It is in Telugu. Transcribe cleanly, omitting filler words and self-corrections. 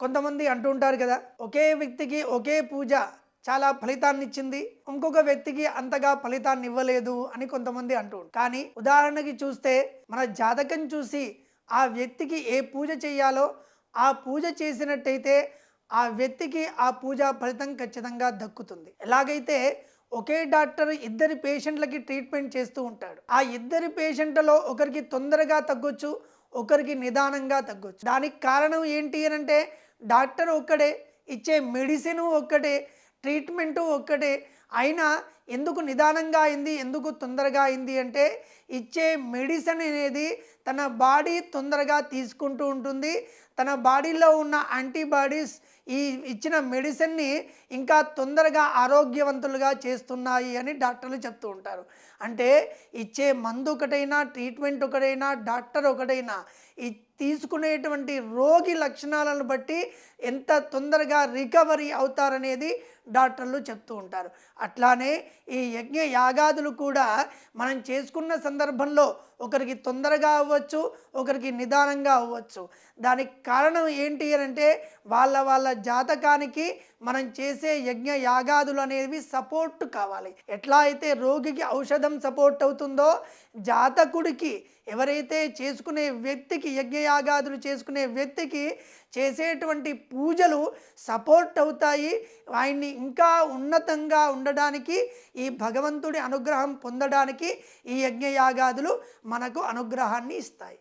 కొంతమంది అంటూ ఉంటారు కదా, ఒకే వ్యక్తికి ఒకే పూజ చాలా ఫలితాన్ని ఇచ్చింది, ఇంకొక వ్యక్తికి అంతగా ఫలితాన్ని ఇవ్వలేదు అని కొంతమంది అంటూ ఉంటారు. కానీ ఉదాహరణకి చూస్తే మన జాతకం చూసి ఆ వ్యక్తికి ఏ పూజ చేయాలో ఆ పూజ చేసినట్టయితే ఆ వ్యక్తికి ఆ పూజ ఫలితం ఖచ్చితంగా దక్కుతుంది. ఎలాగైతే ఒకే డాక్టర్ ఇద్దరి పేషెంట్లకి ట్రీట్మెంట్ చేస్తూ ఉంటాడు. ఆ ఇద్దరి పేషెంట్లలో ఒకరికి తొందరగా తగ్గొచ్చు, ఒకరికి నిదానంగా తగ్గొచ్చు. దానికి కారణం ఏంటి అని అంటే డాక్టర్ ఒక్కడే, ఇచ్చే మెడిసిన్ ఒక్కటే, ట్రీట్మెంటు ఒక్కటే. అయినా ఎందుకు నిదానంగా అయింది, ఎందుకు తొందరగా అయింది అంటే ఇచ్చే మెడిసిన్ అనేది తన బాడీ తొందరగా తీసుకుంటూ ఉంటుంది. తన బాడీలో ఉన్న యాంటీబాడీస్ ఈ ఇచ్చిన మెడిసిన్ని ఇంకా తొందరగా ఆరోగ్యవంతులుగా చేస్తున్నాయి అని డాక్టర్లు చెప్తూ ఉంటారు. అంటే ఇచ్చే మందు ఒకటైనా, ట్రీట్మెంట్ ఒకటైనా, డాక్టర్ ఒకటైనా ఈ తీసుకునేటువంటి రోగి లక్షణాలను బట్టి ఎంత తొందరగా రికవరీ అవుతారనేది డాక్టర్లు చెప్తూ ఉంటారు. అట్లానే ఈ యజ్ఞ యాగాదులు కూడా మనం చేసుకున్న సందర్భంలో ఒకరికి తొందరగా అవ్వచ్చు, ఒకరికి నిదానంగా అవ్వచ్చు. దానికి కారణం ఏంటి అని అంటే వాళ్ళ వాళ్ళ జాతకానికి మనం చేసే యజ్ఞ యాగాదులు అనేవి సపోర్ట్ కావాలి. ఎట్లా అయితే రోగికి ఔషధం సపోర్ట్ అవుతుందో జాతకుడికి, ఎవరైతే చేసుకునే వ్యక్తికి, యజ్ఞయాగాదులు చేసుకునే వ్యక్తికి చేసేటువంటి పూజలు సపోర్ట్ అవుతాయి. ఆయన్ని ఇంకా ఉన్నతంగా ఉండడానికి, ఈ భగవంతుడి అనుగ్రహం పొందడానికి ఈ యజ్ఞయాగాదులు మనకు అనుగ్రహాన్ని ఇస్తాయి.